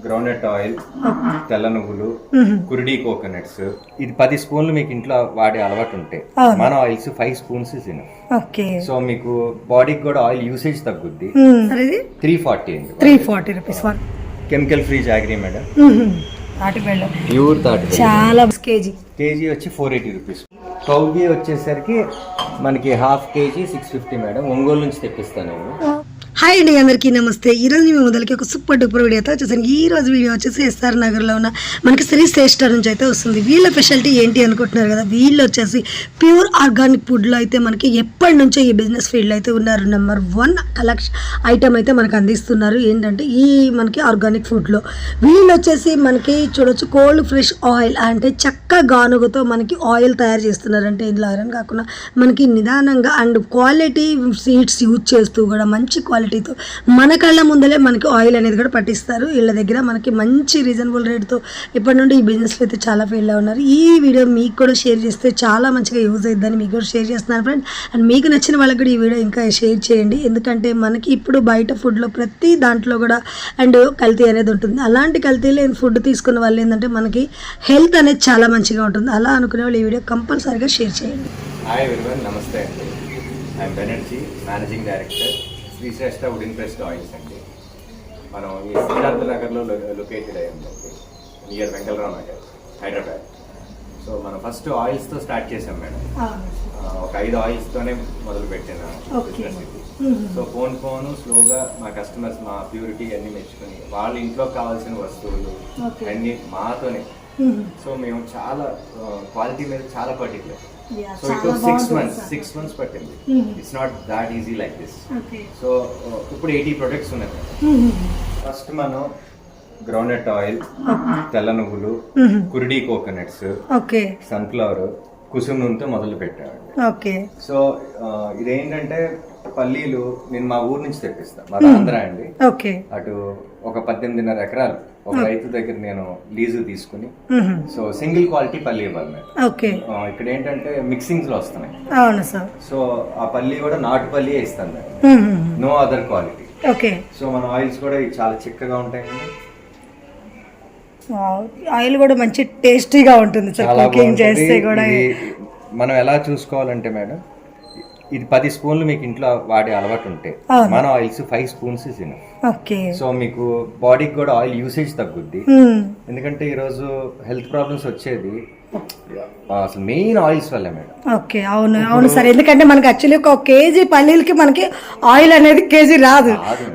Groundnut oil, తెల్ల నువ్వులు, Kuridi coconuts. ఇది 10 స్పూన్లు మీకు ఇంట్లో వాడే అలవాటు ఉంటే మన ఆయిల్స్ 5 స్పూన్స్ తిను. సో మీకు బాడీకి కూడా ఆయిల్ యూసేజ్ తగ్గుద్ది. 340 rupees. Chemical free jaggery madam. Pure తాటి చాలా కేజీ వచ్చి 480 రూపీస్. కౌగి వచ్చేసరికి మనకి హాఫ్ కేజీ 650 మేడం. ఒంగోలు నుంచి తెప్పిస్తాను నేను. హాయ్ అండి, అందరికీ నమస్తే. ఈరోజు మేము మొదలకి ఒక సూపర్ డూపర్ వీడియోతో వచ్చేసాను. ఈ రోజు వీడియో వచ్చేసి ఎస్ఆర్ నగర్లో ఉన్న మనకి శ్రీ శ్రేష్ఠ నుంచి అయితే వస్తుంది. వీళ్ళ స్పెషాలిటీ ఏంటి అనుకుంటున్నారు కదా, వీళ్ళు వచ్చేసి ప్యూర్ ఆర్గానిక్ ఫుడ్లో అయితే మనకి ఎప్పటి నుంచో ఈ బిజినెస్ ఫీల్డ్లో అయితే ఉన్నారు. నెంబర్ 1 కలెక్షన్ ఐటమ్ అయితే మనకు అందిస్తున్నారు. ఏంటంటే ఈ మనకి ఆర్గానిక్ ఫుడ్లో వీళ్ళు వచ్చేసి మనకి చూడొచ్చు కోల్డ్ ఫ్రెష్ ఆయిల్ అంటే చక్క గానుగతో మనకి ఆయిల్ తయారు చేస్తున్నారు. అంటే ఇందులో ఐరన్ కాకుండా మనకి నిదానంగా అండ్ క్వాలిటీ సీడ్స్ యూజ్ చేస్తూ కూడా మంచి క్వాలిటీతో మన కళ్ళ ముందలే మనకి ఆయిల్ అనేది కూడా పట్టిస్తారు. వీళ్ళ దగ్గర మనకి మంచి రీజనబుల్ రేట్తో ఇప్పటి నుండి ఈ బిజినెస్లో అయితే చాలా ఫీల్డ్లో ఉన్నారు. ఈ వీడియో మీకు కూడా షేర్ చేస్తే చాలా మంచిగా యూజ్ అవుతుందని మీకు కూడా షేర్ చేస్తున్నాను ఫ్రెండ్. అండ్ మీకు నచ్చిన వాళ్ళకి కూడా ఈ వీడియో ఇంకా షేర్ చేయండి. ఎందుకంటే మనకి ఇప్పుడు బయట ఫుడ్లో ప్రతి దాంట్లో కూడా అండ్ కల్తీ అనేది ఉంటుంది. అలాంటి కల్తీ లేని ఫుడ్ తీసుకున్న వాళ్ళు ఏంటంటే మనకి హెల్త్ అనేది చాలా మంచిగా ఉంటుంది. అలా అనుకునే వాళ్ళు ఈ వీడియో కంపల్సరీగా షేర్ చేయండి. హాయ్ ఎవరీవన్, నమస్తే అండి. I'm Banerjee, managing director Shri Shreshta wooden pressed oils అండి. మనం ఈ సిద్ధార్థ నగర్లో లొకేటెడ్ అయ్యి ఉందండి, నియర్ వెంకటరావు నగర్, హైదరాబాద్. సో మనం ఫస్ట్ ఆయిల్స్తో స్టార్ట్ చేసాం మేడం. ఒక 5 ఆయిల్స్తోనే మొదలు పెట్టాను బిజినెస్ ఇది. సో ఫోన్ స్లోగా మా కస్టమర్స్ మా ప్యూరిటీ అన్ని మెచ్చుకొని వాళ్ళ ఇంట్లో కావాల్సిన వస్తువులు అన్ని మాతోనే. సో మేము చాలా క్వాలిటీ మీద చాలా particular. So it was 6 months పట్టింది. It's not that easy like this. So ఇప్పుడు 80 ప్రొడక్ట్స్ ఉన్నాయి. ఫస్ట్ మనం గ్రౌండ్నట్ ఆయిల్, తెల్ల నువ్వులు, కురిడి కోకోనట్స్, సన్ఫ్లవర్, కుసుమ నూనెతో మొదలు పెట్టామండి. సో ఇదేంటంటే పల్లీలు నేను మా ఊరు నుంచి తెప్పిస్తాను, మా ఆంధ్ర అండి. అటు ఒక 18.5 ఎకరాలు ఒక రైతు దగ్గర నేను లీజు తీసుకుని, సో సింగిల్ క్వాలిటీ పల్లి ఇవ్వాలి మేడం. ఇక్కడ ఏంటంటే మిక్సింగ్స్ లో వస్తున్నాయి. సో ఆ పల్లి కూడా నాటు పల్లి ఇస్తాను madam, no other quality. So మన ఆయిల్స్ కూడా చాలా చిక్కగా ఉంటాయండి. ఆయిల్ కూడా మంచి టేస్టీగా ఉంటుంది. మనం ఎలా చూసుకోవాలంటే మేడం, ఇది 10 స్పూన్లు మీకు ఇంట్లో వాడే అలవాటు ఉంటే మన ఆయిల్స్ 5 స్పూన్స్ తిను. సో మీకు బాడీకి కూడా ఆయిల్ యూసేజ్ తగ్గుద్ది. ఎందుకంటే ఈరోజు హెల్త్ ప్రాబ్లమ్స్ వచ్చేది అసలు మెయిన్ ఆయిల్స్ వల్ల మేడం. అవును సార్. ఎందుకంటే మనకి యాక్చువల్లీ ఒక కేజీ పల్లీలకి మనకి ఆయిల్ అనేది కేజీ రాదు.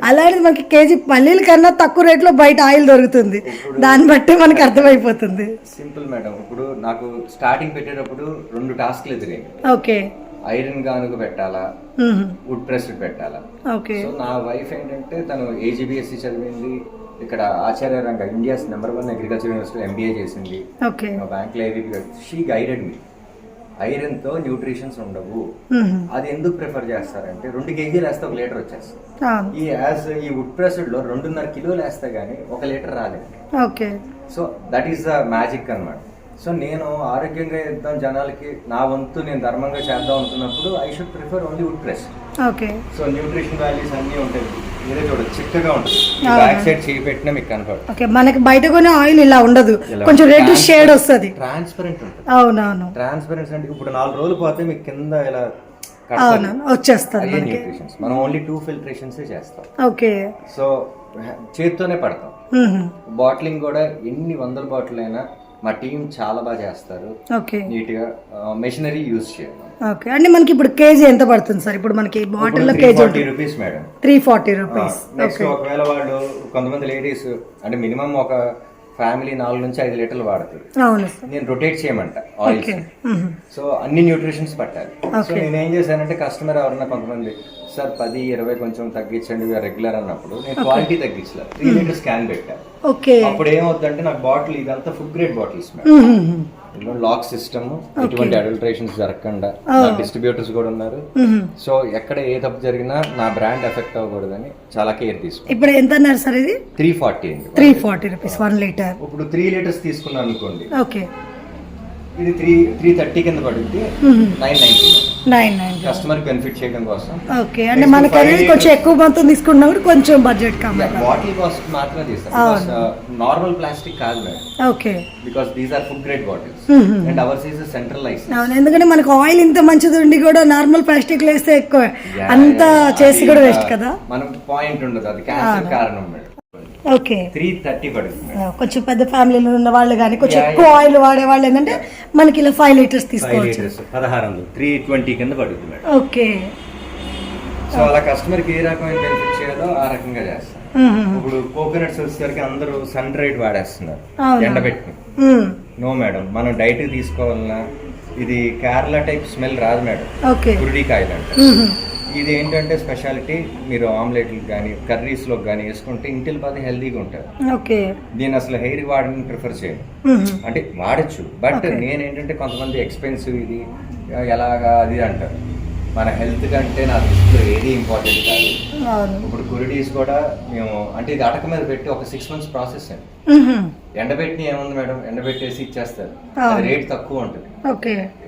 అలాంటి మనకి కేజీ పల్లీల కన్నా తక్కువ రేట్లో బయట ఆయిల్ దొరుకుతుంది. దాన్ని బట్టి మనకి అర్థమైపోతుంది. Simple madam. ఇప్పుడు నాకు స్టార్టింగ్ పెట్టేటప్పుడు 2 టాస్క్లు ఎదురైంది. ఐరన్ గానుగ పెట్టాలా, వుడ్ ప్రెస్డ్ పెట్టాలా. సో నా వైఫ్ ఏంటంటే తను AGBSC చదివింది, ఇక్కడ ఆచార్య రంగ India's number 1 agriculture university MBA చేసింది, బ్యాంక్ లో షీ గైడెడ్ మీ. ఐరన్ తో న్యూట్రిషన్స్ ఉండవు. అది ఎందుకు ప్రిఫర్ చేస్తారంటే 2 kg వేస్తే 1 లీటర్ వచ్చేస్తుంది. ఈ వుడ్ ప్రెస్డ్ లో 2.5 కిలోలు వేస్తే గానీ 1 లీటర్ రాలేదు. So that is the magic అన్నమాట. సో నేను ఆరోగ్యంగా ఇద్దాం జనాలకి, నా వంతు నేను ధర్మంగా చేద్దాం అనుకున్నప్పుడు I should prefer only wood press. So nutrition values అన్ని ఉంటాయి. మీరే చూడొచ్చు, చిక్కగా ఉంటుంది. బ్యాక్ సైడ్ చేయి పెట్టినా మీకు కనపడదు. మనకి బయట కొనే ఆయిల్ ఇలా ఉండదు, కొంచెం రెడ్ షేడ్ వస్తుంది, ట్రాన్స్పరెంట్ ఉంటుంది. అవునవును, ట్రాన్స్పరెన్స్ అంటే ఇప్పుడు 4 రోజులు పోతే మీకు కింద ఇలా వచ్చేస్తుంది. న్యూట్రిషన్స్ మనం ఓన్లీ 2 ఫిల్టరేషన్స్ చేస్తాం. సో చేతితోనే పడతాం. బాటిలింగ్ కూడా ఎన్ని 100 బాటిల్ అయినా మా టీం చాలా బాగా చేస్తారు. నీట్ గా మెషినరీ యూజ్ చేయాలి. అంటే మనకి ఇప్పుడు కేజీ ఎంత పడుతుంది సార్? ఇప్పుడు మనకి బాటిల్ లో KG 340 rupees madam. 340 rupees. Next ఒకవేళ వాళ్ళు కొంతమంది లేడీస్ అంటే మినిమం ఒక ఫ్యామిలీ 4 నుంచి 5 లీటర్లు వాడతారు. నేను రొటేట్ చేయమంట ఆయిల్స్. సో అన్ని న్యూట్రిషన్స్ పట్టాలి. సో నేనేం చేశానంటే కస్టమర్ ఎవరన్నా కొంతమంది సార్ 10-20 కొంచెం తగ్గించండి రెగ్యులర్ అన్నప్పుడు నేను క్వాలిటీ తగ్గించలేదు, 3 లీటర్స్ క్యాన్ పెట్టాను. అప్పుడు ఏమవుతుందంటే నాకు బాటిల్ ఇదంతా ఫుడ్ గ్రేడ్ బాటిల్స్ మేడం. ఇందులో లాక్ సిస్టమ్, ఎటువంటి అడల్టరేషన్స్ జరగకుండా డిస్ట్రిబ్యూటర్స్ కూడా ఉన్నారు. సో ఎక్కడ ఏ తప్పు జరిగినా నా బ్రాండ్ ఎఫెక్ట్ అవ్వకూడదని చాలా కేర్ తీసుకున్నాను. ఇప్పుడు ఎంత అన్నారు సార్? ఇది 340 రూపీస్ 1 లీటర్. ఇప్పుడు 3 లీటర్స్ తీసుకున్నాను అనుకోండి, ఇది 330 కింద పడుద్ది, 990. 990. కస్టమర్ బెనిఫిట్ చేయడం కోసం. ఓకే, అంటే మనకి అనేది కొంచెం ఎక్కువ మొత్తం తీసుకున్నా కూడా కొంచెం బడ్జెట్ కావాలి. బాటిల్ కాస్ట్ మాత్రమే తీస్తాం, నార్మల్ ప్లాస్టిక్ కాదు madam. Okay, because these are food grade bottles and ours is centralise. అవును, ఎందుకంటే మనకు ఆయిల్ ఇంత మంచిది ఉండి కూడా నార్మల్ ప్లాస్టిక్ వేస్తే ఎక్కువ అంతా చేసి కూడా వేస్ట్ కదా. మనకు పాయింట్ ఉండదు, అది క్యాన్సర్ కారణం మేడం. ఓకే, 330 పడుతుంది. కొంచెం పెద్ద ఫ్యామిలీలో ఉన్న వాళ్ళు కానీ కొంచెం ఎక్కువ ఆయిల్ వాడే వాళ్ళు ఏంటంటే మనకి ఇలా 5 లీటర్స్ తీసుకోవచ్చు. 1600 320 కింద పడుతుంది మేడం. ఓకే, సో అలా కస్టమర్ కి ఏ రకమైన బెనిఫిట్ చేయాలో ఆ రకంగా చేస్తాం. ఇప్పుడు కోకోనట్స్ వచ్చేసరికి అందరూ సన్ డ్రైడ్ వాడేస్తున్నారు, ఎండబెట్టుకుని. నో మేడం, మనం డైట్ తీసుకోవాలన్నా ఇది కేరళ టైప్ స్మెల్ రాదు మేడం. కురుడి కాయలు అంటే ఇది ఏంటంటే స్పెషాలిటీ, మీరు ఆమ్లెట్లు కానీ కర్రీస్లో కానీ వేసుకుంటే ఇంటిల్ పది హెల్దీగా ఉంటారు. ఓకే, దీని అసలు హెయిర్ వాడని ప్రిఫర్ చేయను, అంటే వాడచ్చు. బట్ నేనేంటంటే కొంతమంది ఎక్స్పెన్సివ్ ఇది ఎలాగా అది అంటారు. మన హెల్త్ కంటే నా దృష్టిలో ఏది ఇంపార్టెంట్ కాదు. ఇప్పుడు కురిడీస్ కూడా మేము అంటే ఇది అటక మీద పెట్టి ఒక 6 months ప్రాసెస్ అండి. ఎండబెట్టి ఏముంది మేడం, ఎండబెట్టేసి ఇచ్చేస్తారు, రేట్ తక్కువ ఉంటుంది.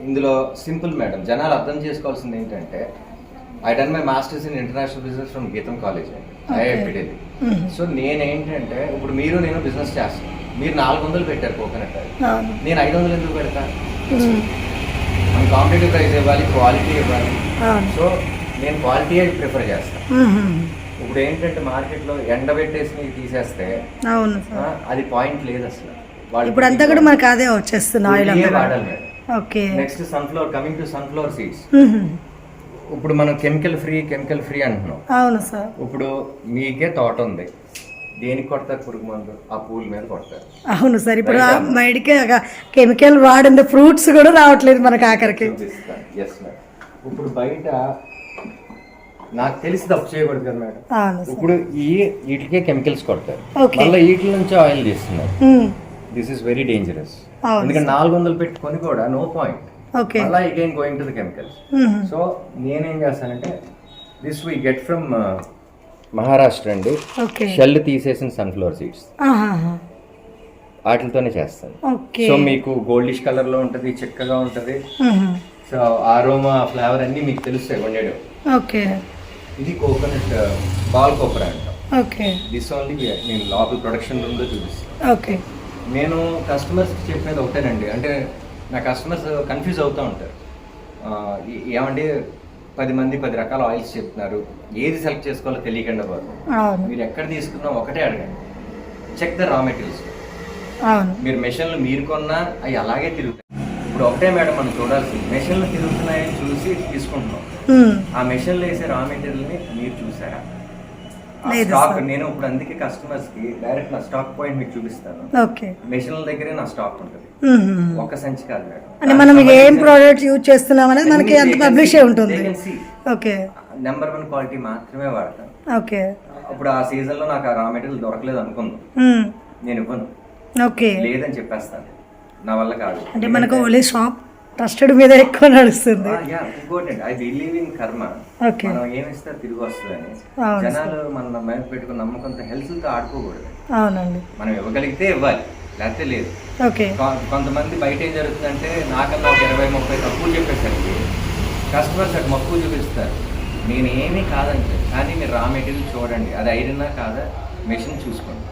ఇందులో సింపుల్ మేడం, జనాలు అర్థం చేసుకోవాల్సింది ఏంటంటే I done my masters in international business from Geetham College, IIT Delhi. So నేనేంటంటే ఇప్పుడు మీరు నేను బిజినెస్ చేస్తాను, మీరు 400 పెట్టారు కోకోనట్ ఆయిల్, నేను 500 ఎందుకు పెడతా? మనం కాంపిటేటివ్ ప్రైస్ ఇవ్వాలి, క్వాలిటీ ఇవ్వాలి. సో నేను క్వాలిటీ ప్రిఫర్ చేస్తాను. ఇప్పుడు ఏంటంటే మార్కెట్లో ఎండబెట్టేసి తీసేస్తే అది పాయింట్ లేదు అసలు. ఇప్పుడు అంతా కూడా మనకు అదే వచ్చేస్తుంది ఆయిల్ వాడాలి madam. Okay, next sunflower, coming to sunflower seeds. ఇప్పుడు మనం కెమికల్ ఫ్రీ అంటున్నాం. అవును సార్. ఇప్పుడు మీకే తోట ఉంది, దేనికి కొడతారు పురుగు మందు? ఆ పూల మీద కొడతారు. అవును సార్, ఇప్పుడు బయటికి కెమికల్ వాడిన ఫ్రూట్స్ కూడా రావట్లేదు మనకు ఆఖరికి. ఇప్పుడు బయట నాకు తెలిసి తప్పు చేయకూడదు కదా మేడం. ఇప్పుడు వీటికే కెమికల్స్ కొడతారు, మళ్ళీ వీటి నుంచి ఆయిల్ తీస్తున్నారు. This is very dangerous. ఎందుకంటే 400 పెట్టుకొని కూడా నో పాయింట్. మళ్ళీ again going to the chemicals. So నేనేం చేస్తానంటే this we get from Maharashtra అండి, షెల్ తీసేసిన సన్ఫ్లవర్ సీడ్స్, వాటితోనే చేస్తాను. సో మీకు గోల్డిష్ కలర్ లో ఉంటది, చిక్కగా ఉంటది. సో ఆరోమా ఫ్లేవర్ అన్ని మీకు తెలుస్తాయి వండేయడం. ఇది కోకోనట్ బాల్ కొబ్బరి అంటాం. దిస్ ఓన్లీ నేను లోపల ప్రొడక్షన్ రూమ్ లో చూపిస్తాను. నేను కస్టమర్స్ చెప్పేది ఒకటేనండి, అంటే నా కస్టమర్స్ కన్ఫ్యూజ్ అవుతూ ఉంటారు. ఏమంటే 10 మంది 10 రకాల ఆయిల్స్ చెప్తున్నారు, ఏది సెలెక్ట్ చేసుకోవాలో తెలియకుండా పోతుంది. మీరు ఎక్కడ తీసుకున్నా ఒకటే అడగండి, చెక్ ద రా మెటీరియల్స్. మీరు మెషిన్లు మీరు కొన్నా అవి అలాగే తిరుగుతాయి. ఇప్పుడు ఒకటే మేడం మనం చూడాల్సింది, మెషిన్లు తిరుగుతున్నాయని చూసి తీసుకుంటున్నాం. ఆ మెషిన్లు వేసే రా మెటీరియల్ని మీరు చూసారా? స్టాక్ నేను ఇప్పుడు అందుకే కస్టమర్స్ కి డైరెక్ట్ నా స్టాక్ పాయింట్ మీకు చూపిస్తాను. మెషిన్ల దగ్గరే నా స్టాక్ ఉంటుంది, ఒక సంచి కాదు మేడం. అంటే మనం ఏం ప్రోడక్ట్స్ యూజ్ చేస్తున్నాం అనేది మనకి అంత పబ్లిష్ అయి ఉంటుంది. నెంబర్ 1 క్వాలిటీ మాత్రమే వాడతాను. ఇప్పుడు ఆ సీజన్ లో నాకు ఆ రా మెటీరియల్ దొరకలేదు అనుకుందాం, నేను ఇవ్వను, లేదని చెప్పేస్తాను, నా వల్ల కాదు. అంటే మనకు ఓన్లీ షాప్ ట్రస్టెడ్ మీద ఎక్కువ నడుస్తుంది. ఇంకోటి ఐ బిలీవ్ ఇన్ కర్మ. మనం ఏమిస్తే తిరిగి వస్తుందని జనాలు మన మైండ్ పెట్టుకుని నమ్మకంతో హెల్త్ తో ఆడుకోకూడదు. అవునండి, మనం ఇవ్వగలిగితే ఇవ్వాలి, లేకపోతే లేదు. కొంతమంది బయట ఏం జరుగుతుందంటే నాకన్నా ఒక 20-30 తక్కువ చెప్పేసరికి కస్టమర్స్ అటు మక్కువ చూపిస్తారు. నేనేమీ కాదంటే, కానీ మీరు రా మెటీరియల్ చూడండి, అది ఐరన్నా కాదా మెషిన్ చూసుకోండి.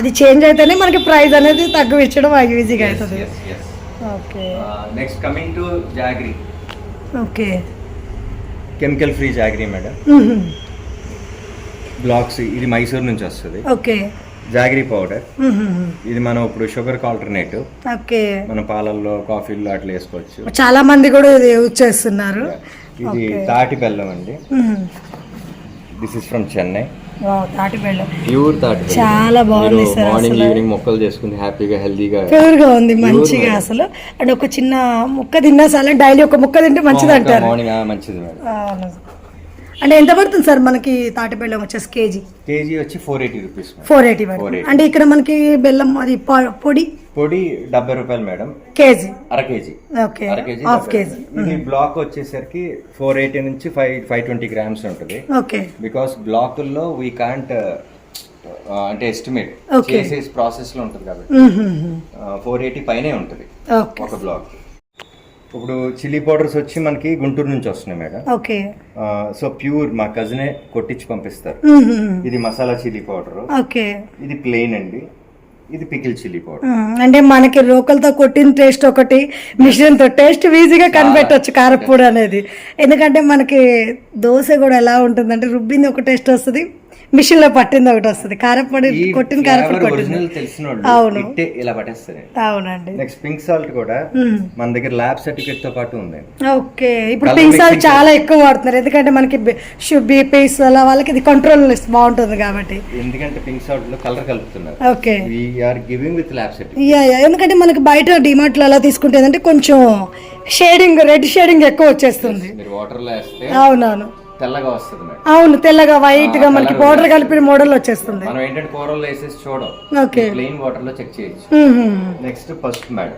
అది చేంజ్ అయితేనే మనకి ప్రైస్ అనేది తక్కువ ఇచ్చడం ఈజీగా అవుతుంది. Next coming to jaggery. Chemical free jaggery madam. Blocks ఇది మైసూర్ నుంచి వస్తుంది. జాగరీ పౌడర్, ఇది మనం ఇప్పుడు షుగర్ కి ఆల్టర్నేటివ్. మన పాలల్లో కాఫీల్లో అట్లా వేసుకోవచ్చు. చాలా మంది కూడా ఇది యూజ్ చేస్తున్నారు. ఇది తాటి బెల్లం అండి. This is from Chennai. తాటి బెల్లం, ప్యూర్ తాటి బెల్లం. చాలా బాగుంది సార్. మార్నింగ్ ఈవినింగ్ మొక్కలు చేసుకుని హ్యాపీగా హెల్దీగా ప్యూర్ గా ఉంది, మంచిగా అసలు. అంటే ఒక చిన్న ముక్క తిన్నా సార్, డైలీ ఒక ముక్క తింటే మంచిది అంటారు. మార్నింగ్ మంచిది మేడం. అంటే ఎంత పడుతుంది సార్ మనకి తాటి బెల్లం వచ్చేసి కేజీ వచ్చి 480 రూపీస్. 480. అంటే ఇక్కడ మనకి బెల్లం అది పొడి 70 రూపాయలు మేడం, కేజీ, అర కేజీ. Half KG. ఇది బ్లాక్ వచ్చేసరికి 480 నుంచి 520 గ్రామ్స్ ఉంటుంది. బికాస్ బ్లాకుల్లో వీ కాంట్ అంటే ఎస్టిమేట్ చేసే ప్రాసెస్ లో ఉంటుంది కాబట్టి 480 పైనే ఉంటుంది ఒక బ్లాక్. ఇప్పుడు చిల్లీ పౌడర్స్ వచ్చి మనకి గుంటూరు నుంచి వస్తున్నాయి మేడం. ఓకే. సో ప్యూర్ మా కజినే కొట్టించి పంపిస్తారు. ఇది మసాలా చిల్లీ పౌడర్, ఓకే. ఇది ప్లెయిన్ అండి, ఇది పికిల్ చిల్లీ పౌడర్. అంటే మనకి రోకలతో కొట్టిన టేస్ట్ ఒకటి, మిషన్తో టేస్ట్ ఈజీగా కనిపెట్టవచ్చు కారపొడి అనేది. ఎందుకంటే మనకి దోశ కూడా ఎలా ఉంటుందంటే రుబ్బింది ఒక టేస్ట్ వస్తుంది, మిషన్ లో పట్టింది ఒకటి వస్తుంది. కారపొడి కొట్టిన కారపొడి అవును, ఇలా పట్టేస్తారు. అవునండి. నెక్స్ట్ పింక్ సాల్ట్ కూడా మన దగ్గర ల్యాబ్ సర్టిఫికేట్ తో పాటు ఉంది. ఓకే. ఇప్పుడు పింక్ సాల్ట్ చాలా ఎక్కువ వాడుతున్నారు, ఎందుకంటే మనకి బీపీస్ అలా వాళ్ళకి ఇది కంట్రోల్ బాగుంటుంది కాబట్టి. ఎందుకంటే పింక్ సాల్ట్ లో కలర్ కలుపుతున్నారు. Okay. We are giving with lab certificate. ఎందుకంటే మనకి బయట డిమార్ట్ లో అలా తీసుకుంటే అంటే కొంచెం షేడింగ్, రెడ్ షేడింగ్ ఎక్కువ వచ్చేస్తుంది. మీరు వాటర్ లో వేస్తే అవునవును తెల్లగా వస్తుంది మేడం. అవును, తెల్లగా వైట్ గా మనకి పౌడర్ కలిపిన మోడల్ వచ్చేస్తుంది. మనం ఏంటంటే కూరల్లో వేసేసి చూడం, ఓకే, ప్లెయిన్ వాటర్ లో చెక్ చేయొచ్చు. నెక్స్ట్ పసుపు మేడం,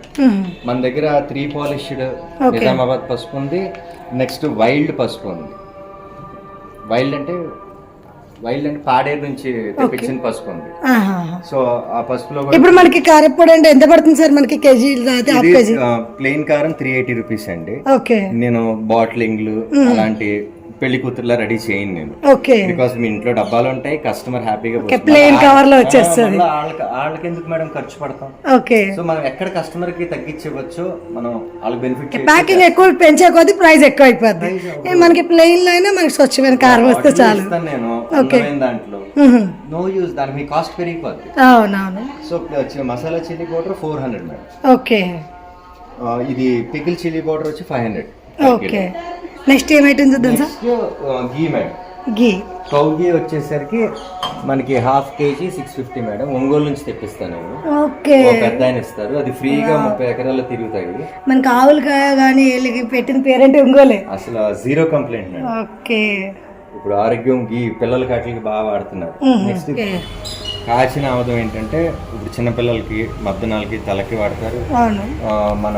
మన దగ్గర 3 పాలిష్డ్ నిజామాబాద్ పసుపు ఉంది. నెక్స్ట్ వైల్డ్ పసుపు ఉంది. వైల్డ్ అంటే పాడేరు నుంచి తెప్పించిన పసుపు ఉంది. సో ఆ పసుపులో ఇప్పుడు మనకి కారపొడి అంటే ఎంత పడుతుంది సార్ మనకి కేజీ? ప్లెయిన్ కారం 380 రూపీస్ అండి. ఓకే. నేను బాటిలింగ్లు అలాంటి పెళ్లి కూతుర్లా రెడీ చేయను నేను. ఓకే. బికాస్ మీ ఇంట్లో డబ్బాలు ఉంటాయి, కస్టమర్ హ్యాపీగా ప్లెయిన్ కవర్ లో వచ్చేస్తుంది. వాళ్ళకి ఎందుకు మేడం ఖర్చు పడతాం? ఓకే. సో మనం ఎక్కడ కస్టమర్ కి తగ్గించవచ్చు, మనం వాళ్ళకి బెనిఫిట్. ప్యాకింగ్ ఎక్కువ పెంచే కొద్ది ప్రైస్ ఎక్కువ అయిపోద్ది. మనకి ప్లెయిన్ లో అయినా మనకి స్వచ్ఛమైన కారం వస్తే చాలు. నేను దాంట్లో నో యూజ్, దాని మీ కాస్ట్ పెరిగిపోద్ది. అవునవును. So masala chilli powder 400 madam. Okay. ఇది పికిల్ చిల్లీ పౌడర్ వచ్చి 500. ఓకే. నెక్స్ట్ ఏమైతుంది చూద్దాం సార్. గీ మేడం, గీ కౌ గీ వచ్చేసరికి మనకి 1/2 kg 650 మేడం. ఒంగోలు నుంచి తెప్పిస్తాను నేను. ఓకే. పెద్ద ఆయన ఇస్తారు, అది ఫ్రీగా 30 ఎకరాల్లో తిరుగుతాయి. మనకి ఆవులుకాయ కానీ పెట్టిన పేరంటే ఒంగోలే, అసలు 0 కంప్లైంట్ మేడం. ఓకే. ఇప్పుడు ఆరోగ్యం గీ పిల్లల కాటికి బాగా వాడుతున్నారు. నెక్స్ట్ కాచిన ఆముదం ఏంటంటే ఇప్పుడు చిన్నపిల్లలకి, మద్దనాలకి, తలకి వాడతారు. మన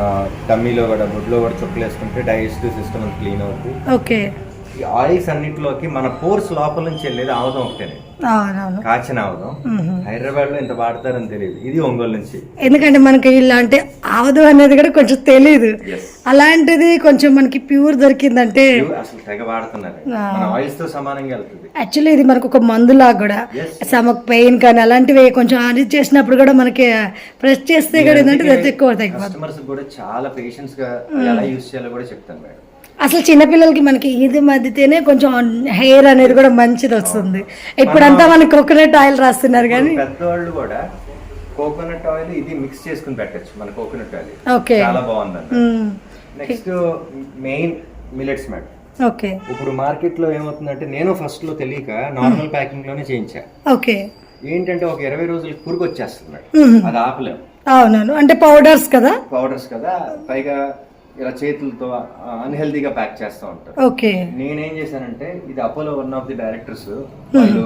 టమ్మీలో కూడా, బొడ్లో కూడా చుక్కలు వేసుకుంటే డైజెస్టివ్ సిస్టమ్ అంతా క్లీన్ అవుతుంది. ఓకే. ఈ ఆయిల్స్ అన్నింటిలోకి మన పోర్స్ లోపల నుంచి వెళ్ళేది ఆముదం ఒకటేనే, కాచిన ఆముదం. హైదరాబాద్ లో ఇంత వాడతారని తెలియదు, ఇది ఒంగోలు నుంచి. ఎందుకంటే మనకి ఇలాంటి ఆముదం అనేది కూడా కొంచెం తెలియదు, అలాంటిది కొంచెం మనకి ప్యూర్ దొరికిందంటే అసలు తెగ వాడుతున్నారు. మన ఆయిల్స్ తో సమానంగా వెళ్తుంది. యాక్చువల్లీ ఇది మనకు ఒక మందులాగా కూడా, స్టమక్ పెయిన్ కానీ అలాంటివి కొంచెం అది చేసినప్పుడు కూడా మనకి ప్రెస్ చేస్తే కూడా ఏంటంటే ఎక్కువ కస్టమర్స్ కూడా చాలా పేషెన్స్ గా ఎలా యూస్ చేయాలో కూడా చెప్తాను మేడం. అసలు చిన్నపిల్లలకి మనకి ఇది మధ్యతేనే కొంచెం హెయిర్ అనేది కూడా మంచిది వస్తుంది. ఇప్పుడంతా మనకి కోకోనట్ ఆయిల్ రాస్తున్నారు, కానీ పెద్దవాళ్ళు కూడా కోకోనట్ ఆయిల్ ఇది మిక్స్ చేసుకుని పెట్టచ్చు. మన కోకోనట్ ఆయిల్ ఓకే, చాలా బాగుందండి. Next main millets madam. Okay. ఇప్పుడు మార్కెట్ లో ఏమవుతుందంటే, నేను ఫస్ట్ లో తెలియక నార్మల్ ప్యాకింగ్ లోనే చేయించా. ఓకే. ఏంటంటే ఒక 20 రోజులకి పురుగు వచ్చేస్తుంది, అది ఆపలేము. అవునవును, అంటే పౌడర్స్ కదా, పైగా ఇలా చేతులతో అన్హెల్దీగా ప్యాక్ చేస్తూ ఉంటారు. ఓకే. నేనేం చేశానంటే, ఇది Apollo one of the directors వాళ్ళు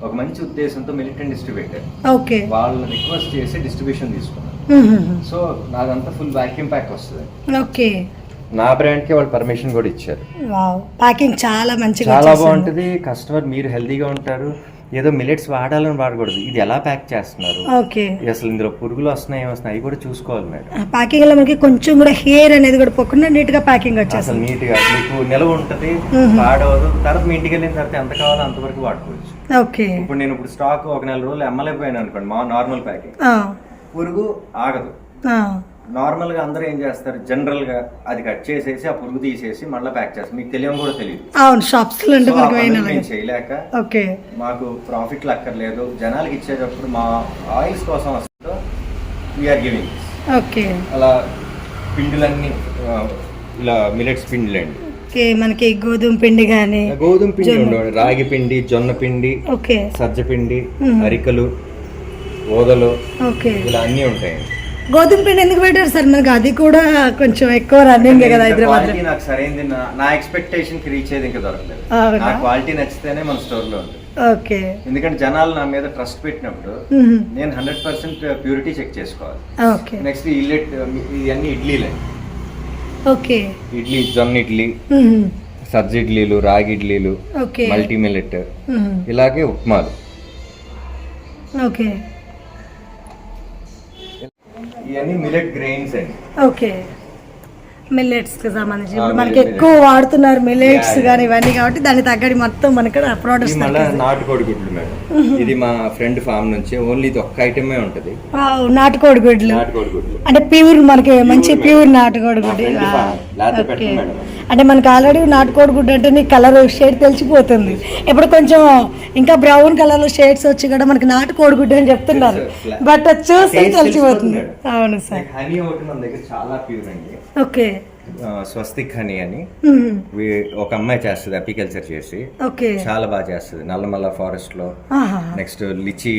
ఒక మంచి ఉద్దేశంతో మిలిటెంట్ డిస్ట్రిబ్యూటర్, ఓకే, వాళ్ళని రిక్వెస్ట్ చేసి డిస్ట్రిబ్యూషన్ తీసుకున్నాను. సో నాదంతా ఫుల్ వాక్యూమ్ ప్యాక్ వస్తుంది. ఓకే. నా బ్రాండ్ కి వాళ్ళు పర్మిషన్ కూడా ఇచ్చారు. ప్యాకింగ్ చాలా మంచిగా, చాలా బాగుంటది. కస్టమర్ మీరు హెల్దీగా ఉంటారు. ఏదో మిల్లెట్స్ వాడాలని వాడకూడదు, ఇది ఎలా ప్యాక్ చేస్తున్నారు, అసలు ఇందులో పురుగులు వస్తున్నాయి ఏమొస్తున్నాయి అవి కూడా చూసుకోవాలి మేడం. ప్యాకింగ్ లో మనకి కొంచెం కూడా హెయిర్ అనేది కూడా పోకుండా నీట్ గా ప్యాకింగ్ వచ్చేస్తుంది. నీట్ గా మీకు నిలవ ఉంటది, పాడవదు. తర్వాత మీ ఇంటికి వెళ్ళిన తర్వాత ఎంత కావాలో అంతవరకు వాడుకోవచ్చు. ఓకే. ఇప్పుడు నేను స్టాక్ ఒక 4 రోజులు అమ్మలేకపోయాను అనుకోండి, మా నార్మల్ ప్యాకింగ్, పురుగు ఆగదు. నార్మల్ గా అందరూ ఏం చేస్తారు, జనరల్ గా అది కట్ చేసేసి ఆ పురుగు తీసేసి మళ్ళీ ప్యాక్ చేస్తారు. మీకు తెలియడం కూడా తెలియదు. అవును, షాప్స్ లో చేయలేక మాకు ప్రాఫిట్లు అక్కర్లేదు, జనాలకి ఇచ్చేటప్పుడు మా ఆయిల్స్ కోసం వస్తుందో వీఆర్ గివింగ్. ఓకే. అలా పిండిలన్నీ ఇలా మిల్లెట్స్ పిండిలండి. మనకి గోధుమ పిండి కానీ, గోధుమ పిండి ఉండవు, రాగి పిండి, జొన్న పిండి, సజ్జ పిండి, అరికలు, ఓదలు, ఇలా అన్నీ ఉంటాయండి. గోధుమ పిండి ఎందుకు పెట్టారు సార్? మనకి అది కూడా కొంచెం ఎక్కువ రన్నింగ్ కదా హైదరాబాద్. నాకు సరైనది నా ఎక్స్పెక్టేషన్ కి రీచ్ అయ్యేది ఇంకా దొరకలేదు. నా క్వాలిటీ నచ్చితేనే మన స్టోర్ లో ఉంటుంది. ఓకే. ఎందుకంటే జనాలు నా మీద ట్రస్ట్ పెట్టినప్పుడు నేను 100% ప్యూరిటీ చెక్ చేసుకోవాలి. నెక్స్ట్ ఇవన్నీ ఇడ్లీలే. ఓకే. ఇడ్లీ, జొన్న ఇడ్లీ, సజ్జ ఇడ్లీలు, రాగి ఇడ్లీలు, మల్టీ మిల్లెట్, ఇలాగే ఉప్మాలు. ఓకే. ఇవన్నీ మిల్లెట్ గ్రెయిన్స్ అండి. ఓకే. మిల్లెట్స్ కి సంబంధించి ఇప్పుడు మనకి ఎక్కువ వాడుతున్నారు మిల్లెట్స్ కానీ ఇవన్నీ కాబట్టి దాని తగ్గడి మొత్తం మనకి ప్రోడక్ట్స్ మళ్ళీ నాటుకోడి గుడ్లు మేడం, ఇది మా ఫ్రెండ్ ఫామ్ నుంచి ఓన్లీ ఇది ఒక్క ఐటమే ఉంటది. నాటుకోడి గుడ్లు నాటుకోడి గుడ్లు అంటే ప్యూర్ మనకి మంచి ప్యూర్ నాటుకోడి గుడ్డు. లేకపోతే పెట్టండి మేడం. అంటే మనకి ఆల్రెడీ నాటుకోడి గుడ్డు అంటే నీ కలర్ షేడ్ తెలిసిపోతుంది. ఇప్పుడు కొంచెం ఇంకా బ్రౌన్ కలర్ లో షేడ్స్ వచ్చి కూడా మనకి నాటుకోడి గుడ్డు అని చెప్తున్నారు, బట్ అది చూస్తే తెలిసిపోతుంది. అవును సార్. హనీ ఒకటి మన దగ్గర చాలా ప్యూర్ అండి. ఓకే. స్వస్తిక్ హనీ అని ఒక అమ్మాయి చేస్తుంది, అపికల్చర్ చేసి ఓకే చాలా బాగా చేస్తుంది. నల్లమల్ల ఫారెస్ట్ లో, నెక్స్ట్ లిచి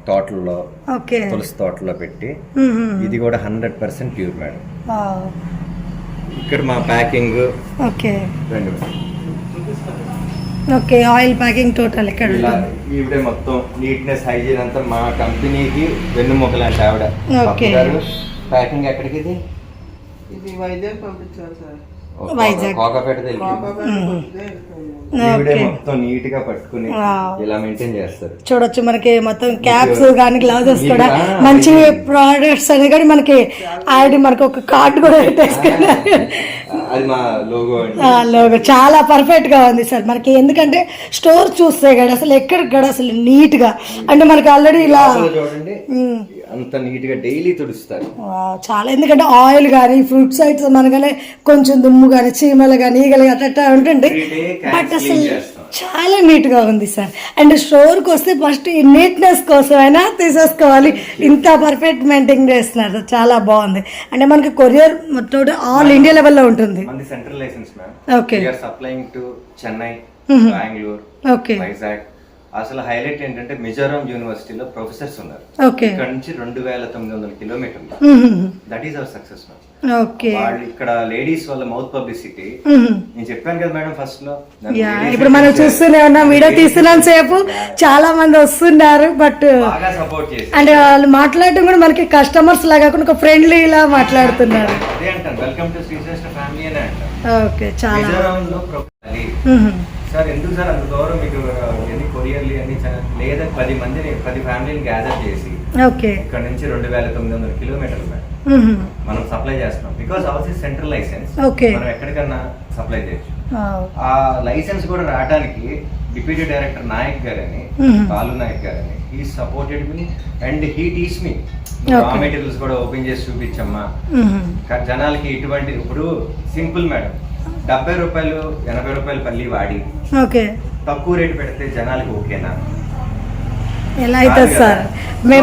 తోటల్లో, తులసి తోటలో పెట్టి ఇది కూడా 100% ప్యూర్ మేడం. ఇక్కడ మా ప్యాకింగ్ ఓకే రెండు ఓకే ఆయిల్ ప్యాకింగ్ టోటల్ ఇక్కడ ఈవిడే మొత్తం నీట్నెస్ హైజీన్ అంతా మా కంపెనీకి వెన్నుముకలు అంటే ఆవిడ. ప్యాకింగ్ ఎక్కడికి ఇది వైజాగ్ పంపించాలి సార్. వైజాగ్ కోకాపేట మొత్తం నీట్ గా పట్టుకుని ఇలా మెయింటైన్ చేస్తారు. చూడొచ్చు మనకి మొత్తం క్యాప్స్ కానీ గ్లౌజెస్ కూడా మంచి ప్రోడక్ట్స్ అని కానీ మనకి ఆల్రెడీ మనకి ఒక కార్డు కూడా పెట్టేసుకున్నారు. అది మా లోగో లోగో చాలా పర్ఫెక్ట్ గా ఉంది సార్ మనకి. ఎందుకంటే స్టోర్ చూస్తే కదా అసలు ఎక్కడ కూడా అసలు నీట్ గా అంటే మనకి ఆల్రెడీ ఇలా చూడండి అంత నీట్ గా డైలీ తుడుస్తారు చాలా. ఎందుకంటే ఆయిల్ కానీ ఫ్రూట్స్ ఐటమ్స్ మనగానే కొంచెం దుమ్ము కానీ చీమలు కానీ ఈగలు అట్లా ఉంటుంది, బట్ అసలు చాలా నీట్ గా ఉంది సార్. అండ్ స్టోర్కి వస్తే ఫస్ట్ ఈ నీట్నెస్ కోసం అయినా తీసేసుకోవాలి, ఇంత పర్ఫెక్ట్ మెయింటైన్ చేస్తున్నారు, చాలా బాగుంది. అంటే మనకి కొరియర్ మొత్తం ఆల్ ఇండియా లెవెల్లో ఉంటుంది. Central licence ma'am. Okay. Supplying to Chennai, Bengaluru, okay, Vizag. అసలు హైలైట్ ఏంటంటే మిజోరాం యూనివర్సిటీలో ప్రొఫెసర్స్ ఉన్నారు. ఓకే. ఇక్కడ నుంచి 2900 కిలోమీటర్లు. That is our success ma'am. Okay. వాళ్ళు ఇక్కడ లేడీస్ వాళ్ళ మౌత్ పబ్లిసిటీ నేను చెప్పాను కదా మేడం ఫస్ట్ లో. ఇప్పుడు మనం చూస్తూనే ఉన్నాం, వీడియో తీస్తున్నాం సేపు చాలా మంది వస్తున్నారు, బట్ బాగా సపోర్ట్ చేసి అంటే వాళ్ళు మాట్లాడటం కూడా మనకి కస్టమర్స్ లాగా కాకుండా ఒక ఫ్రెండ్లీ లా మాట్లాడుతున్నారు. అదే అంటాను, వెల్కమ్ టు శ్రీశ్రేష్ఠ ఫ్యామిలీ అని అంటారు. ఓకే. చాలా మిజోరాంలో సార్ ఎందుకు సార్ అంత దూరం మీకు ఎన్ని కొరియర్లు అన్ని లేదా 10 ఫ్యామిలీని గ్యాదర్ చేసి ఓకే ఇక్కడ నుంచి 2900 కిలోమీటర్లు మనం సప్లై చేస్తున్నాం. Because our is central licence, మనం ఎక్కడికన్నా సప్లై చేయొచ్చు. ఆ లైసెన్స్ కూడా రావడానికి డిప్యూటీ డైరెక్టర్ నాయక్ గారని, బాలు నాయక్ గారని, he supported me and he teach me. రా మెటీరియల్స్ కూడా ఓపెన్ చేసి చూపించమ్మా జనాలకి. ఇటువంటి ఇప్పుడు సింపుల్ మేడం, 70 రూపాయలు 80 రూపాయలు పల్లి వాడి తక్కువ రేటు పెడితే జనాలకి ఓకేనా? ఎలా అవుతుంది సార్?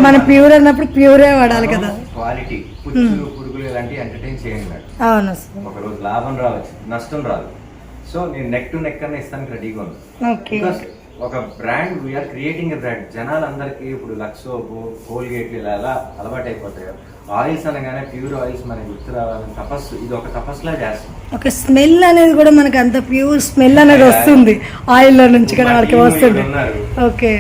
మనం ప్యూర్ అన్నప్పుడు ప్యూరే వాడాలి కదా. క్వాలిటీ పురుగులు ఇలాంటివి ఎంటర్టైన్ చేయండి మేడం. అవును సార్. ఒక రోజు లాభం రావచ్చు, నష్టం రాదు. సో నేను నెక్ టు నెక్ అన్న ఇస్తానికి రెడీగా ఉంది. బికాస్ ఒక brand we're creating a brand. జనాలందరికీ ఇప్పుడు లక్సోపు, కోల్గేట్లు ఇలా అలవాటు అయిపోతాయి. ఆయిల్స్ అనగానే ప్యూర్ ఆయిల్స్ మనకి గుర్తు రావాలని తపస్సు, ఇది ఒక తపస్సులా చేస్తాం. ఒక స్మెల్ అనేది కూడా మనకి అంత ప్యూర్ స్మెల్ అనేది వస్తుంది ఆయిల్ లో నుంచి కూడా మనకి వస్తుంది. ఓకే.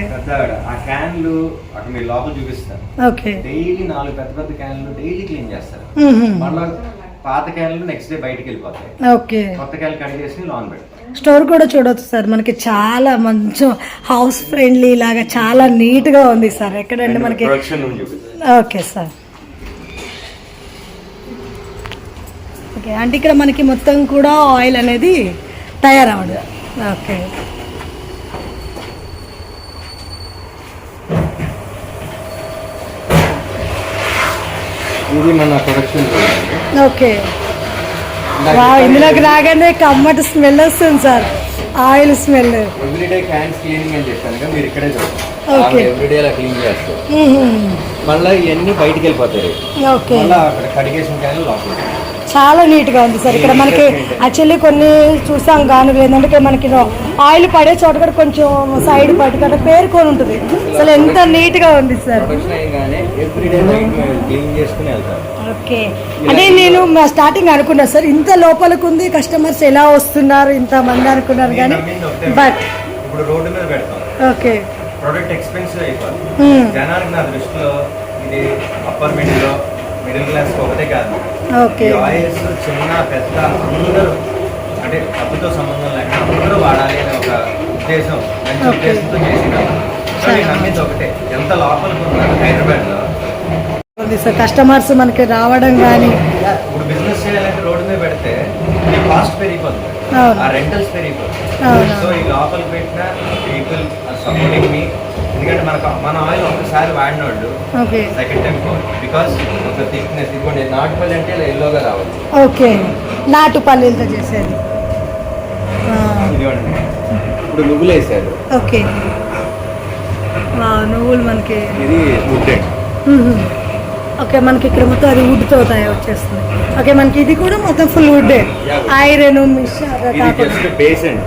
ఆ క్యాన్లు అక్కడ మీరు లోపల చూపిస్తారు. ఓకే. డైలీ 4 పెద్ద క్యాన్లు డైలీ క్లీన్ చేస్తారు. మళ్ళీ పాత క్యాన్లు నెక్స్ట్ డే బయటకు వెళ్ళిపోతాయి. ఓకే. కొత్త క్యాన్లు కట్ చేసి లాన్ పెడతారు. స్టోర్ కూడా చూడవచ్చు సార్, మనకి చాలా మంచి హౌస్ ఫ్రెండ్లీ లాగా చాలా నీట్ గా ఉంది సార్. ఎక్కడంటే మనకి ఓకే సార్. ఓకే. అంటే ఇక్కడ మనకి మొత్తం కూడా ఆయిల్ అనేది తయారవ్వదు. ఓకే. ఇది మన ప్రొడక్షన్. ఓకే. ఇందులోకి రాగానే కమ్మటి స్మెల్ వస్తుంది sir, oil smell. Everyday cans cleaning అని చెప్పాను, మీరు ఇక్కడే ఓకే. ఎవ్రీడే అలా క్లీన్ చేస్తారు. మళ్ళీ ఇవన్నీ బయటికి వెళ్ళిపోతాయి. ఓకే. మళ్ళీ అక్కడ కడిగేసిన క్యాన్లు లోపల. చాలా నీట్ గా ఉంది సార్. ఇక్కడ మనకి యాక్చువల్లీ కొన్ని చూసాం కానీ ఏంటంటే ఇక్కడ మనకి ఆయిల్ పడే చోట కూడా కొంచెం సైడ్ పట్టుకుంటే పేరుకొని ఉంటుంది. అసలు ఎంత నీట్ గా ఉంది సార్. ఓకే. అంటే నేను స్టార్టింగ్ అనుకున్నా సార్ ఇంత లోపలికి ఉంది, కస్టమర్స్ ఎలా వస్తున్నారు ఇంత మంది అనుకున్నారు కానీ బట్ ఇప్పుడు రోడ్డు మీద పెడతాం. ఓకే. ప్రొడక్ట్ ఎక్స్పెన్సివ్ అయిపోతుంది. జనానికి నా దృష్టిలో ఇది అప్పర్ మిడిల్ క్లాస్ ఒకటే కాదు. ఆయిల్స్ చిన్న పెద్ద అందరూ అంటే డబ్బుతో సంబంధం లేకుండా అందరూ వాడాలి అనే ఒక ఉద్దేశం, మంచి ఉద్దేశంతో చేసిన నమ్మింది ఒకటే. ఎంత లోపలికి ఉన్నారు హైదరాబాద్ లో కస్టమర్స్ మనకి రావడం కానీ ఇప్పుడు బిజినెస్ చేయాలంటే రోడ్డు మీద పెడితే కాస్ట్ పెరిగిపోతుంది, అవును. ఆ రెంటల్స్ పెరిగిపోతుంది. అవును. సో ఈ లోపలికి పెట్టిన పీపుల్ సపోర్టింగ్ మీ, ఎందుకంటే మన ఆయిల్ ఒకసారి వాడిన వాళ్ళు ఓకే సెకండ్ టైం బికాస్ ఒక థిక్నెస్ ఇదిగోండి, నాటుపల్లి అంటే ఇలా ఎల్లోగా రావాలి. ఓకే నాటు పల్లీలతో చేసేది. ఇదిగోండి ఇప్పుడు నువ్వులు వేసారు, ఓకే నువ్వులు మనకి ఇది వుడ్ అండి. ఓకే మనకి ఇక్కడ మొత్తం అది వుడ్తో వచ్చేస్తుంది. ఓకే మనకి ఇది కూడా మొత్తం ఫుల్ వుడ్, ఐరన్ ఇది జస్ట్ బేస్ అండి,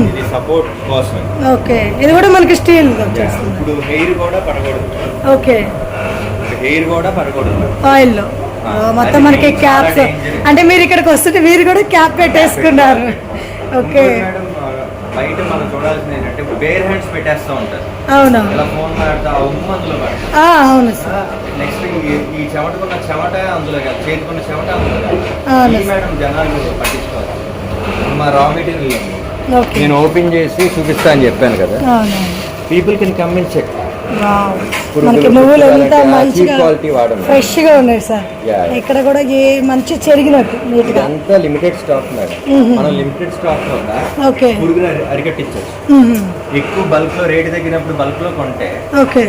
ఇది సపోర్ట్ కోసం. ఓకే ఇది కూడా మనకి స్టీల్ వచ్చేస్తుంది. ఇప్పుడు హెయిర్ కూడా పడకూడదు, ఓకే హెయిర్ కూడా పడకూడదు ఆయిల్లో మొత్తం అది మనకి చాలా క్యాప్స్. dangerous. అంటే మీరు ఇక్కడికి వస్తుంటే మీరు కూడా క్యాప్ పెట్టేసుకున్నారు. ఓకే మేడం బయట మనం చూడాల్సింది ఏంటంటే బేర్ హ్యాండ్స్ పెట్టేస్తూ ఉంటారు, అవును ఇలా ఫోన్ మాట్లాడుతూ ఆ ఉమ్ము అందులో పడతారు. అవును సార్. నెక్స్ట్ ఈ చెమటకున్న చెమట అందులో కాదు, చేతికున్న చెమట అందులో అవును. కాదు. మేడం జనాలు పట్టించుకోవాలి. మా రా మెటీరియల్ ఓకే నేను ఓపెన్ చేసి చూపిస్తా అని చెప్పాను కదా, అవును. People can come and check. Wow. పురుగులు మనకి నువ్వులు ఎంత పుట్టుకోవాలంటే మంచిగా cheap quality వాడము. ఫ్రెష్ గా ఉన్నాయి సార్. Yeah. ఇక్కడ కూడా ఏ మంచి చెరిగినట్టు నీట్ గా. ఇదంతా లిమిటెడ్ స్టాక్ మేడం, మనం లిమిటెడ్ స్టాక్ వల్ల ఓకే పురుగులు అరికట్టించవచ్చు. ఎక్కువ బల్క్ లో రేటు తగ్గినప్పుడు బల్క్ లో కొంటే ఓకే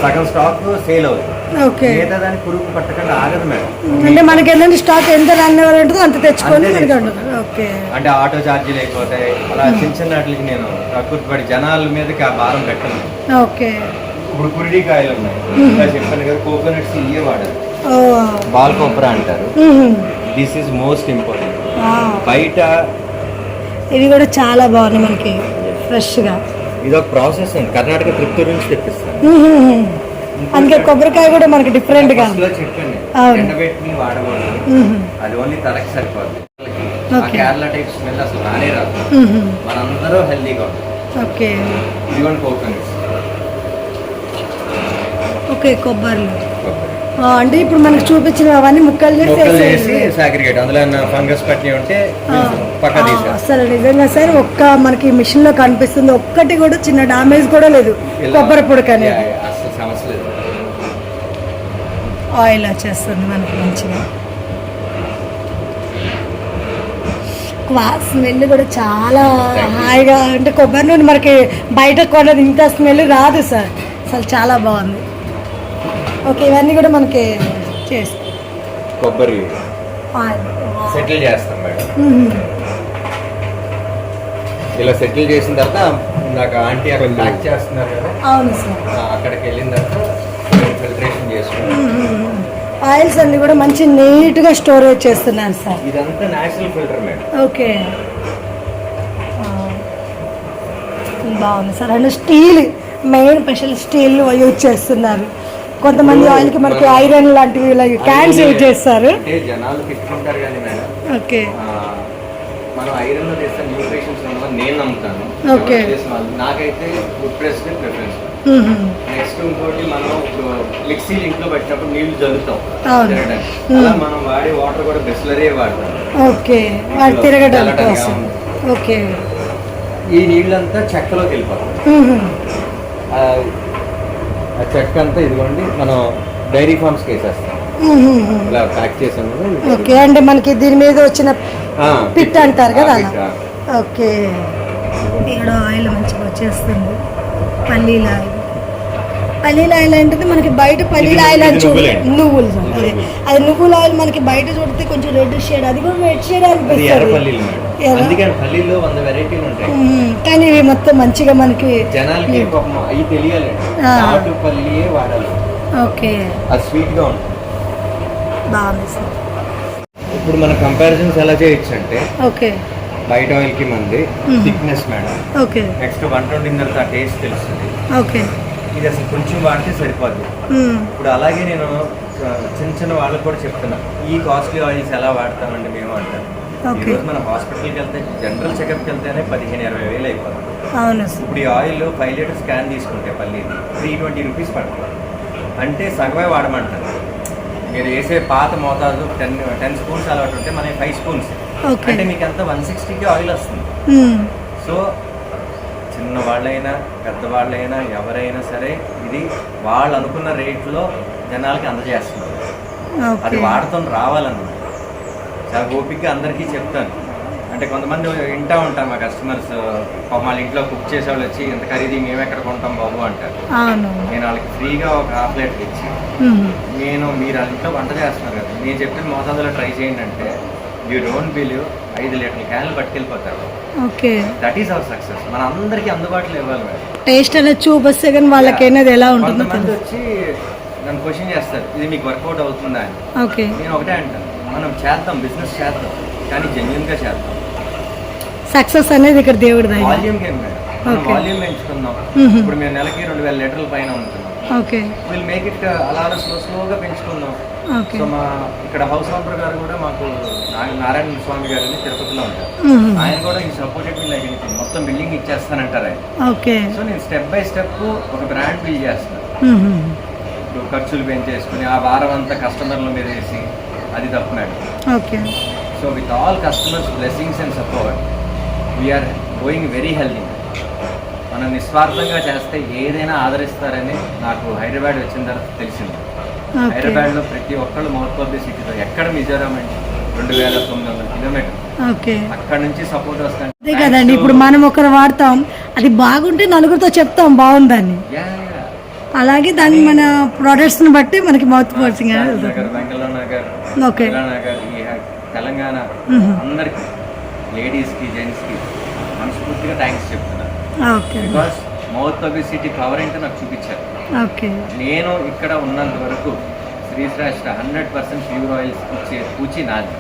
సగం స్టాక్ సేల్ అవుతుంది, ఓకే లేదా దానికి పురుగు పట్టకుండా ఆగదు మేడం. అంటే మనకి ఏంటంటే స్టాక్ ఎంత రన్ అవర్ ఉంటుందో అంత తెచ్చుకొని అంతే మనకి తెచ్చుకోవాలి. ఉంటుంది. ఓకే అంటే ఆటో ఛార్జీలు అయిపోతాయి, అలా చిన్న చిన్న వాటికి నేను పడి జనాల మీదకి ఆ భారం పెట్టను. ఓకే ఇప్పుడు పురిడి కాయలు ఉన్నాయి, ఇంకా చెప్పాను కదా, కోకోనట్స్ ఇవే వాడాలి, ఓ బాల్ కొబ్బరి అంటారు. This is most important. బయట ఇవి కూడా చాలా బాగున్నాయి మనకి ఫ్రెష్గా. ఇదొక ప్రాసెస్ అండి, కర్ణాటక త్రిపుర నుంచి తెప్పిస్తాను. అందుకే కొబ్బరికాయ కూడా మనకి డిఫరెంట్ గా. ఫస్ట్ లో చెప్పండి అవును. ఎండబెట్టి వాడకూడదు, అది ఓన్లీ తలకి సరిపోద్ది. ఆ Okay. కేరళ టైప్ స్మెల్ అసలు రానే రాదు, మనందరూ హెల్దీగా ఉంటాం. ఓకే ఇదిగోండి కోకోనట్స్. ఓకే కొబ్బరిలు అంటే ఇప్పుడు మనకు చూపించిన అవన్నీ ముక్కలు మొక్కలు చేసి వేసి సాగ్రిగేట్, అందులో ఫంగస్ పట్టి ఉంటే పక్క తీసారు. అసలు నిజంగా సార్ ఒక్క మనకి మిషన్ లో కనిపిస్తుంది, ఒక్కటి కూడా చిన్న డామేజ్ కూడా లేదు కొబ్బరి పొడికి అనేది. అసలు సమస్య లేదు. ఆయిల్ వచ్చేస్తుంది మనకి మంచిగా. స్మెల్ కూడా చాలా హాయిగా, అంటే కొబ్బరి నూనె మనకి బయట కొన్నది ఇంత స్మెల్ రాదు సార్, అసలు చాలా బాగుంది. ఓకే ఇవన్నీ కూడా మనకి చేసి కొబ్బరి ఆయిల్ సెటిల్ చేస్తాం మేడం. ఇలా సెటిల్ చేసిన తర్వాత ఇందాక ఆంటీ అక్కడ ప్యాక్ చేస్తున్నారు కదా, అవును సార్. అక్కడికి వెళ్ళిన తర్వాత ఫిల్టరేషన్ చేసుకుని ఆయిల్స్ అన్ని కూడా మంచి నీట్గా స్టోరేజ్ చేస్తున్నాను సార్. ఇదంతా నేచురల్ ఫిల్టర్ మేడం. ఓకే బాగుంది sir. And steel main special steel use చేస్తున్నారు. కొంతమంది ఆయిల్కి మనకి ఐరన్ లాంటివి క్యాన్స్ యూజ్ చేస్తారు. అంటే జనాలు తిట్టుకుంటారు కానీ మేడం, ఓకే మనం ఐరన్ లో చేస్తే న్యూట్రిషన్స్ ఉండవని నేను నమ్ముతాను. Okay. ఎవరు చేసిన వాళ్ళు. నాకైతే వుడ్ ప్రెస్ ప్రిఫరెన్స్. నెక్స్ట్ ఇంకోటి మనం ఇప్పుడు మిక్సీలు ఇంట్లో పెట్టినప్పుడు నీళ్లు జల్లుతాం అవును. తిరగడానికి. అలా మనం వాడే వాటర్ కూడా బిస్లరీ వాడతాం. ఓకే వాడు తిరగడం చల్లటంగా కోసం. ఉంది. ఓకే ఈ నీళ్ళంతా చెక్కలోకి వెళ్ళిపోతాం. ఆ చెక్క అంతా ఇదిగోండి మనం డైరీ ఫార్మ్స్కి వేసేస్తాం. ఇలా ప్యాక్ చేసాము. ఓకే అంటే మనకి దీని మీద వచ్చిన పిట్ అంటారు కదా అలా. ఓకే ఇక్కడ ఆయిల్ మంచిగా వచ్చేస్తుంది. పల్లీల ఆయిల్, పల్లీల ఆయిల్ అంటే మనకి బయట పల్లీల ఆయిల్ అని చూడ నువ్వులు అదే అది నువ్వుల ఆయిల్ మనకి బయట చూడితే కొంచెం రెడ్ షేడ్, అది కూడా రెడ్ షేడ్ అనిపిస్తుంది. అందుకని పల్లీలో 100 వెరైటీలు ఉంటాయి. కానీ ఇవి మొత్తం మంచిగా మనకి జనాలకి అవి తెలియాలి, నాటు పల్లీయే వాడాలి. ఓకే అది స్వీట్ గా ఉంటుంది. బాగుంది సార్. ఇప్పుడు మన కంపారిజన్స్ ఎలా చేయొచ్చు అంటే, ఓకే బయట ఆయిల్ కి మంది థిక్నెస్ మేడం. ఓకే నెక్స్ట్ వంట వండిన తర్వాత టేస్ట్ తెలుస్తుంది. ఓకే ఇది అసలు కొంచెం వాడితే సరిపోద్ది. ఇప్పుడు అలాగే నేను చిన్న చిన్న వాళ్ళకి కూడా చెప్తున్నా, ఈ కాస్ట్లీ ఆయిల్స్ ఎలా వాడతామండి మేము అంటారు. ఈరోజు మన హాస్పిటల్కి వెళ్తే జనరల్ చెకప్కి వెళ్తేనే 15-20 వేలు అయిపోతుంది. అవును. ఇప్పుడు ఈ ఆయిల్ 5 లీటర్ స్కాన్ తీసుకుంటే పల్లి 320 రూపీస్ పడుతుంది. అంటే సగమే వాడమంటారు. మీరు వేసే పాత మోతాదు 10 స్పూన్స్ అలవాటు ఉంటే మన 5 స్పూన్స్ అంటే మీకు అంత 160కి ఆయిల్ వస్తుంది. సో చిన్న వాళ్ళైనా పెద్దవాళ్ళైనా ఎవరైనా సరే ఇది వాళ్ళు అనుకున్న రేట్లో జనాలకి అందజేస్తున్నారు. అది వాడటం రావాలన్నమాట. చాలా ఓపికగా అందరికీ చెప్తాను. అంటే కొంతమంది వింటా ఉంటారు మా కస్టమర్స్, వాళ్ళ ఇంట్లో కుక్ చేసే వాళ్ళు వచ్చి ఇంత ఖరీదు మేము ఎక్కడ కొంటాం బాబు అంటారు. అవును. నేను వాళ్ళకి ఫ్రీగా ఒక ½ లీటర్ ఇచ్చి మీరు వాళ్ళ ఇంట్లో వంట చేస్తున్నారు కదా, నేను చెప్పిన మోతాదులో ట్రై చేయండి అంటే యూ డోంట్ బిలీవ్ 5 లీటర్ల క్యాన్లు పట్టుకెళ్ళిపోతారు. Okay. That is our success. మన అందరికీ అందుబాటులో ఇవ్వాలి మేడం. టేస్ట్ అనేది చూపిస్తే కానీ వాళ్ళకి అనేది ఎలా ఉంటుందో కొంతమంది వచ్చి నన్ను క్వశ్చన్ చేస్తారు, ఇది మీకు వర్కౌట్ అవుతుందా అని. ఓకే. నేను ఒకటే అంటాను, మనం చేద్దాం, బిజినెస్ చేద్దాం, కానీ జెన్యున్గా చేద్దాం. సక్సెస్ అనేది ఇక్కడ దేవుడి దయ. వాల్యూమ్ గేమ్ మేడం, మనం వాల్యూమ్ పెంచుకుందాం. ఇప్పుడు మేము నెలకి 2000 లీటర్ల పైన ఉంటున్నాం. ఓకే. విల్ మేక్ ఇట్ అలా స్లోగా పెంచుకుందాం. ఓకే. సో మా ఇక్కడ హౌస్ ఓనర్ గారు కూడా మాకు నారాయణ స్వామి గారు అని తిరుపతిలో ఉంటారు. ఆయన కూడా ఈ సపోర్టెడ్ మీ లైక్ ఎనీథింగ్, మొత్తం బిల్డింగ్ ఇచ్చేస్తానంటారు ఆయన. ఓకే. సో నేను స్టెప్ బై స్టెప్ ఒక బ్రాండ్ బిల్డ్ చేస్తాను. ఇప్పుడు ఖర్చులు పెంచేసుకుని ఆ భారం అంతా కస్టమర్ల మీద వేసి అది తప్పు madam. Okay. So with all customers blessings and support we're going very healthy. మనం నిస్వార్థంగా చేస్తే ఏదైనా ఆదరిస్తారని నాకు హైదరాబాద్ వచ్చిన తర్వాత తెలిసింది. హైదరాబాద్లో ప్రతి ఒక్కళ్ళు మౌత్ పబ్లిసిటీతో ఎక్కడ మిజోరాం అంటే 2900 కిలోమీటర్, ఓకే. అక్కడ నుంచి సపోర్ట్ వస్తాను. అదే కదండి, ఇప్పుడు మనం ఒకరు వాడతాం, అది బాగుంటే నలుగురితో చెప్తాం బాగుందని. అలాగే దాన్ని మన ప్రొడక్ట్స్ని బట్టి మనకి మౌత్ పర్సింగ్ నగర్, బెంగళూరు నగర్, ఓకే, నగర్, ఈ తెలంగాణ అందరికి, లేడీస్కి, జెంట్స్కి మనస్ఫూర్తిగా థ్యాంక్స్ చెప్తున్నాను. Okay. Because mouth publicity power ఏంటో నాకు చూపించారు. ఓకే. నేను ఇక్కడ ఉన్నంత వరకు శ్రీశ్రేష్ఠ 100% ప్యూర్ ఆయిల్స్ ఇచ్చే పూచి నాది.